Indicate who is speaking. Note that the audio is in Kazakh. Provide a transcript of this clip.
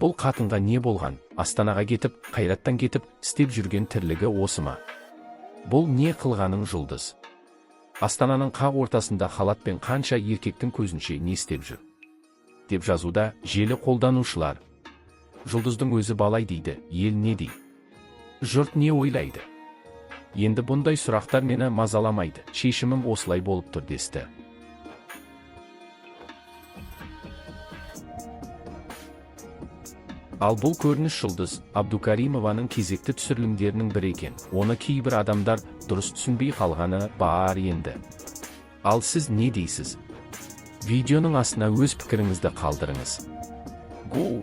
Speaker 1: Бұл қатынға не болған? Астанаға кетіп, қайраттан кетіп, істеп жүрген тірлігі осы ма? Бұл не қылғаның Жұлдыз? Астананың қақ ортасында Халатпен қанша еркектің көзінше не істеп жүр? Деп жазуда желі қолданушылар. Жұлдыздың өзі балай дейді, ел не дейді? Жұрт не ойлайды? Енді бұндай сұрақтар мені мазаламайды. Шешімім осылай болып тұр десті. Ал бұл көрініс Жұлдыз Абдукаримованың кезекті түсірілімдерінің бірі екен. Оны кейбір адамдар дұрыс түсінбей қалғаны бар енді. Ал сіз не дейсіз? Видеоның астына өз пікіріңізді қалдырыңыз. Go!